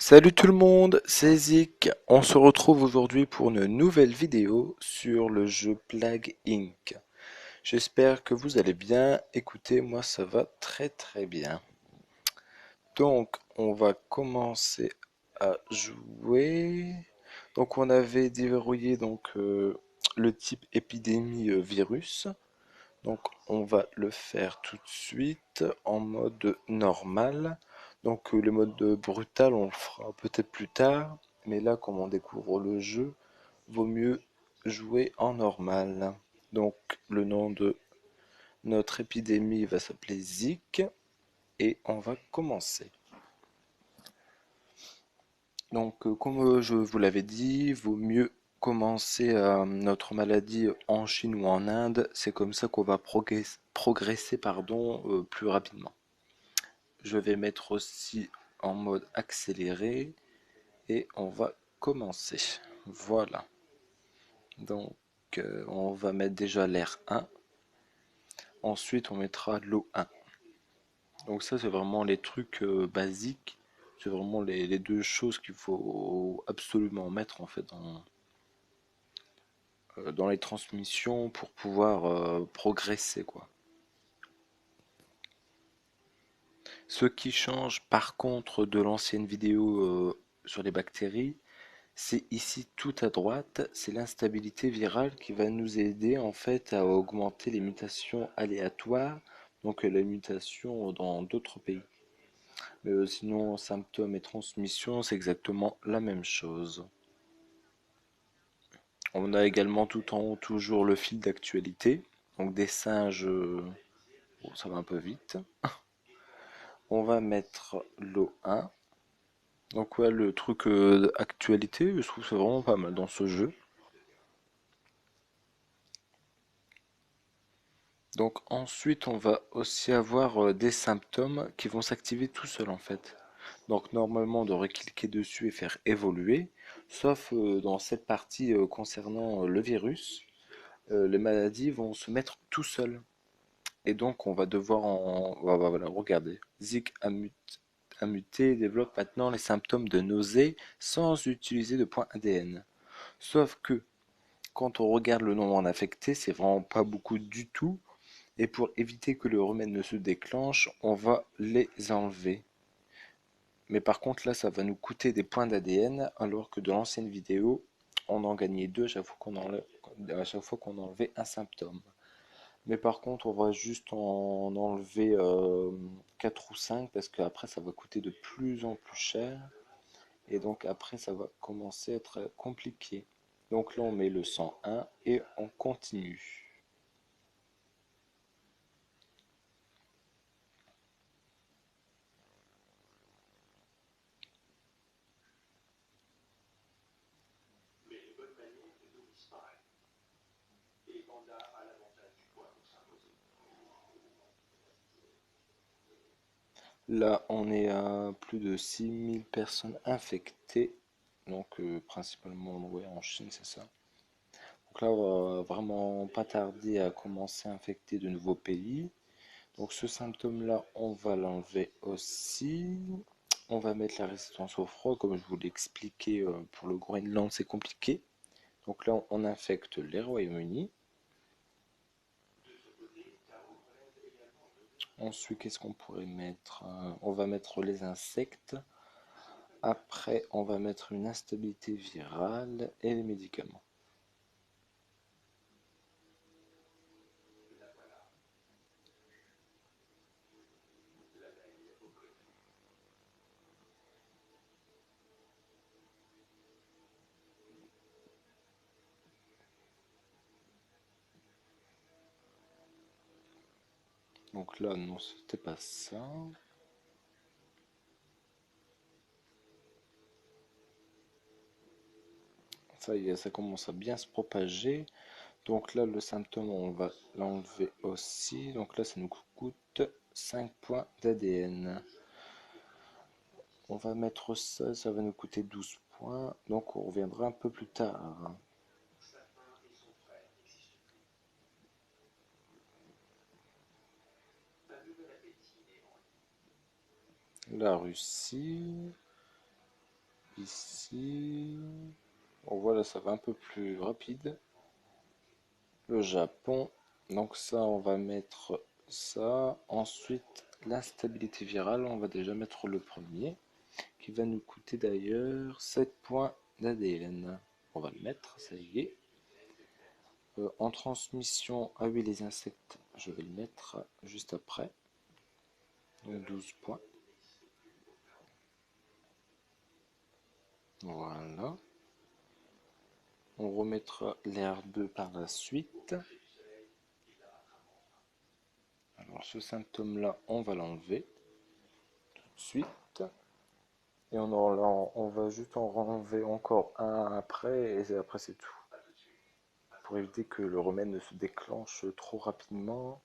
Salut tout le monde, c'est Zik. On se retrouve aujourd'hui pour une nouvelle vidéo sur le jeu Plague Inc. J'espère que vous allez bien. Écoutez, moi ça va très très bien. Donc, on va commencer à jouer. Donc, on avait déverrouillé le type épidémie virus. Donc on va le faire tout de suite en mode normal. Donc le mode brutal on le fera peut-être plus tard. Mais là comme on découvre le jeu, vaut mieux jouer en normal. Donc le nom de notre épidémie va s'appeler Zik et on va commencer. Donc comme je vous l'avais dit, vaut mieux commencer notre maladie en Chine ou en Inde. C'est comme ça qu'on va progresser plus rapidement. Je vais mettre aussi en mode accéléré et on va commencer. Voilà. Donc on va mettre déjà l'air 1. Ensuite on mettra l'eau 1. Donc ça c'est vraiment les trucs basiques. C'est vraiment les deux choses qu'il faut absolument mettre en fait dans les transmissions pour pouvoir progresser quoi. Ce qui change par contre de l'ancienne vidéo sur les bactéries, c'est ici tout à droite, c'est l'instabilité virale qui va nous aider en fait à augmenter les mutations aléatoires, donc les mutations dans d'autres pays. Mais sinon, symptômes et transmission, c'est exactement la même chose. On a également tout en haut toujours le fil d'actualité, donc des singes, bon, ça va un peu vite. On va mettre l'O1. Donc ouais, le truc actualité, je trouve que c'est vraiment pas mal dans ce jeu. Donc ensuite, on va aussi avoir des symptômes qui vont s'activer tout seuls en fait. Donc normalement, on devrait cliquer dessus et faire évoluer, sauf dans cette partie concernant le virus, les maladies vont se mettre tout seuls. Et donc on va devoir voilà, regardez. Zik a muté et développe maintenant les symptômes de nausée sans utiliser de point ADN. Sauf que quand on regarde le nombre en affecté, c'est vraiment pas beaucoup du tout. Et pour éviter que le remède ne se déclenche, on va les enlever. Mais par contre là ça va nous coûter des points d'ADN alors que dans l'ancienne vidéo on en gagnait deux à chaque fois qu'on enlevait un symptôme. Mais par contre on va juste en enlever 4 ou 5 parce qu'après ça va coûter de plus en plus cher et donc après ça va commencer à être compliqué. Donc là on met le 101 et on continue. Là, on est à plus de 6000 personnes infectées, donc principalement ouais, en Chine, c'est ça. Donc là, on va vraiment pas tarder à commencer à infecter de nouveaux pays. Donc ce symptôme-là, on va l'enlever aussi. On va mettre la résistance au froid, comme je vous l'ai expliqué pour le Groenland, c'est compliqué. Donc là, on infecte les Royaumes-Unis. Ensuite, qu'est-ce qu'on pourrait mettre? On va mettre les insectes. Après, on va mettre une instabilité virale et les médicaments. Donc là, non, c'était pas ça. Ça y est, ça commence à bien se propager. Donc là, le symptôme, on va l'enlever aussi. Donc là, ça nous coûte 5 points d'ADN. On va mettre ça, ça va nous coûter 12 points. Donc on reviendra un peu plus tard. La Russie. ici. Bon, voilà, ça va un peu plus rapide. Le Japon. Donc ça, on va mettre ça. Ensuite, l'instabilité virale, on va déjà mettre le premier, qui va nous coûter d'ailleurs 7 points d'ADN. On va le mettre, ça y est. En transmission, ah oui, les insectes, je vais le mettre juste après. Donc 12 points. Voilà. On remettra l'R2 par la suite. Alors ce symptôme-là, on va l'enlever tout de suite. Et on va juste en enlever encore un après, et après c'est tout. Pour éviter que le remède ne se déclenche trop rapidement.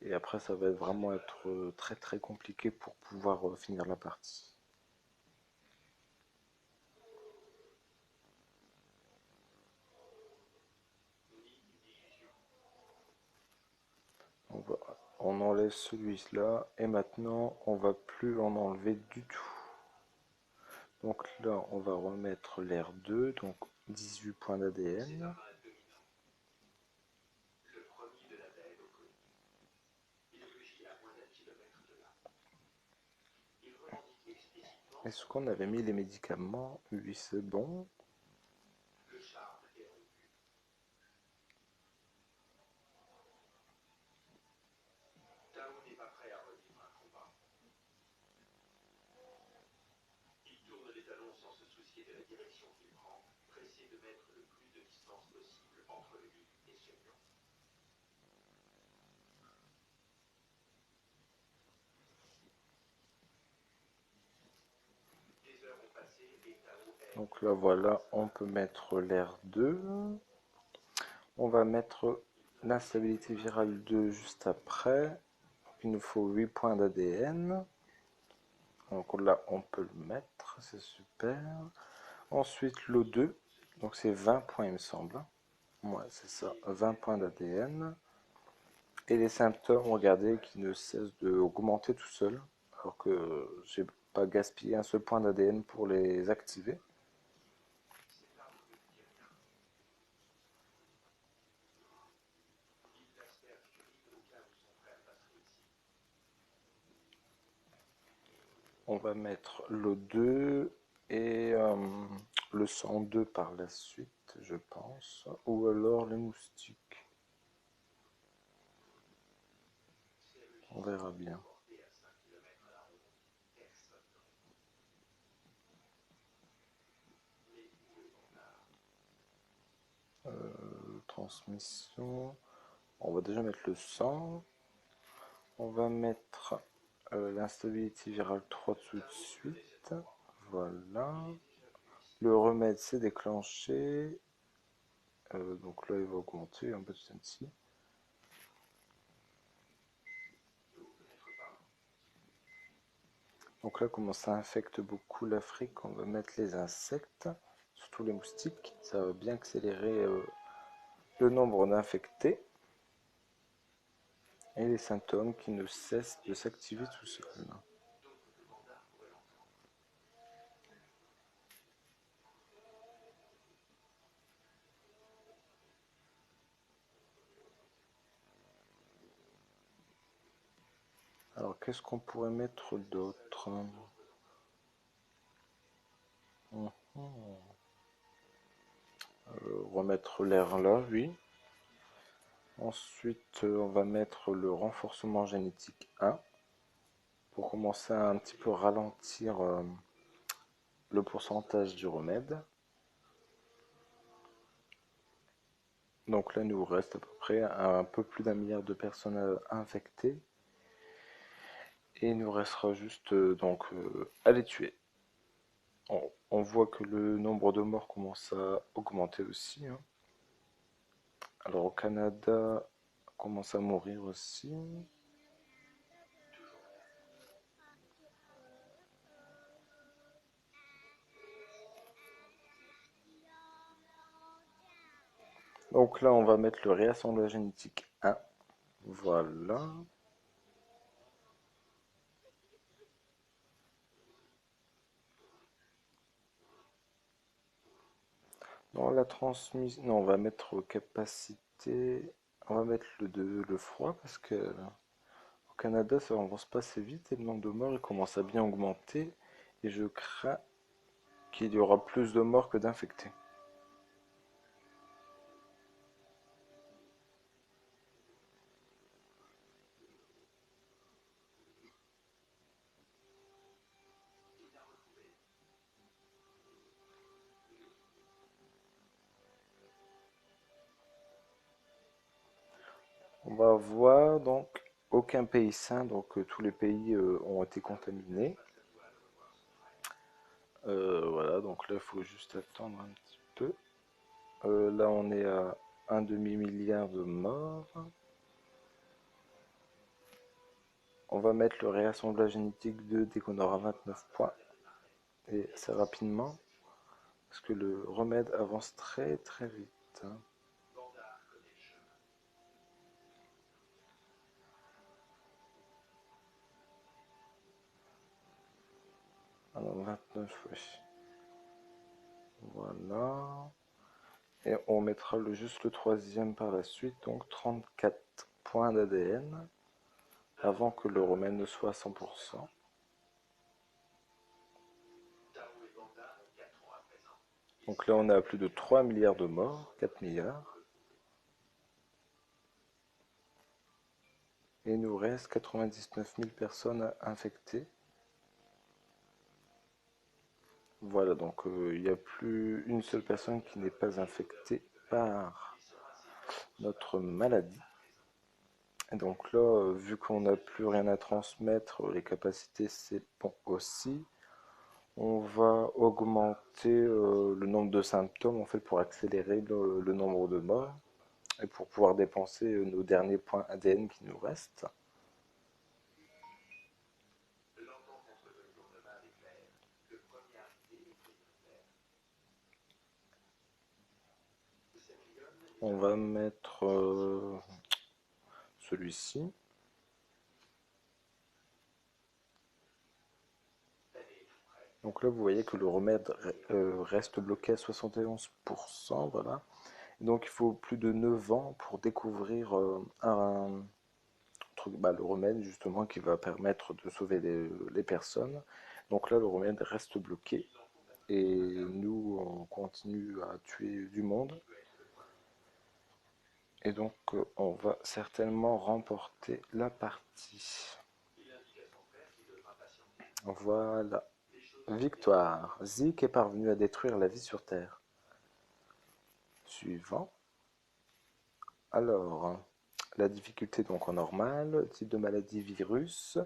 Et après ça va vraiment être très très compliqué pour pouvoir finir la partie. On enlève celui-là et maintenant on va plus en enlever du tout. Donc là on va remettre l'R2, donc 18 points d'ADN. Est-ce qu'on avait mis les médicaments? Oui, c'est bon. Donc là voilà, on peut mettre l'R2. On va mettre l'instabilité virale 2 juste après. Il nous faut 8 points d'ADN. Donc là on peut le mettre, c'est super. Ensuite l'O2, donc c'est 20 points il me semble. Ouais, c'est ça, 20 points d'ADN. Et les symptômes, regardez, qui ne cessent d'augmenter tout seul, alors que j'ai pas gaspillé un seul point d'ADN pour les activer. On va mettre l'O2 et le 102 par la suite, je pense, ou alors les moustiques. On verra bien. Transmission. On va déjà mettre le sang. On va mettre l'instabilité virale 3 tout de suite. Voilà. Le remède s'est déclenché. Donc là, il va augmenter un petit à petit. Donc là, comme ça infecte beaucoup l'Afrique, on va mettre les insectes, surtout les moustiques. Ça va bien accélérer le nombre d'infectés et les symptômes qui ne cessent de s'activer tout seuls. Alors, qu'est-ce qu'on pourrait mettre d'autre? Remettre l'air là, oui. Ensuite, on va mettre le renforcement génétique 1 pour commencer à un petit peu ralentir le pourcentage du remède. Donc là, il nous reste à peu près un peu plus d'un milliard de personnes infectées. Et il nous restera juste à les tuer. On voit que le nombre de morts commence à augmenter aussi, hein. Alors au Canada, on commence à mourir aussi. Donc là, on va mettre le réassemblage génétique 1. Voilà. Dans la transmission, non, on va mettre capacité, on va mettre le froid parce que au Canada ça avance pas assez vite et le nombre de morts il commence à bien augmenter et je crains qu'il y aura plus de morts que d'infectés. On va voir donc aucun pays sain, donc tous les pays ont été contaminés. Voilà, donc là il faut juste attendre un petit peu. Là on est à un demi-milliard de morts. On va mettre le réassemblage génétique 2 dès qu'on aura 29 points. Et assez rapidement, parce que le remède avance très très vite. Alors 29, oui. Voilà. Et on mettra juste le troisième par la suite, donc 34 points d'ADN, avant que le remède ne soit à 100%. Donc là on est à plus de 3 milliards de morts, 4 milliards. Et il nous reste 99 000 personnes infectées. Voilà, donc il n'y a plus une seule personne qui n'est pas infectée par notre maladie. Et donc là, vu qu'on n'a plus rien à transmettre, les capacités c'est bon aussi. On va augmenter le nombre de symptômes en fait pour accélérer le nombre de morts et pour pouvoir dépenser nos derniers points ADN qui nous restent. On va mettre celui-ci. Donc là, vous voyez que le remède reste bloqué à 71%, voilà. Donc il faut plus de 9 ans pour découvrir un truc, bah, le remède justement qui va permettre de sauver les personnes. Donc là, le remède reste bloqué et nous, on continue à tuer du monde. Et donc, on va certainement remporter la partie. Voilà. Victoire. Zik est parvenu à détruire la vie sur Terre. Suivant. Alors, la difficulté donc en normal, type de maladie virus.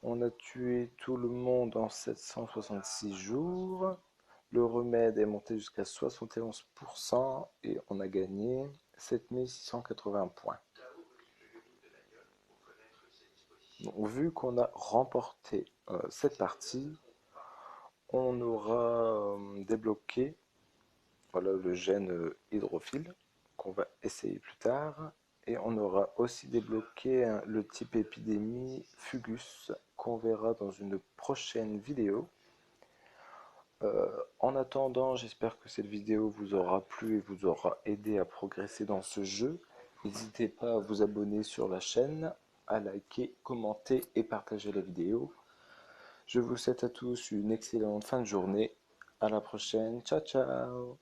On a tué tout le monde en 766 jours. Le remède est monté jusqu'à 71% et on a gagné 7680 points. Donc, vu qu'on a remporté cette partie, on aura débloqué voilà, le gène hydrophile qu'on va essayer plus tard. Et on aura aussi débloqué le type épidémie Fugus qu'on verra dans une prochaine vidéo. En attendant, j'espère que cette vidéo vous aura plu et vous aura aidé à progresser dans ce jeu. N'hésitez pas à vous abonner sur la chaîne, à liker, commenter et partager la vidéo. Je vous souhaite à tous une excellente fin de journée. À la prochaine. Ciao ciao.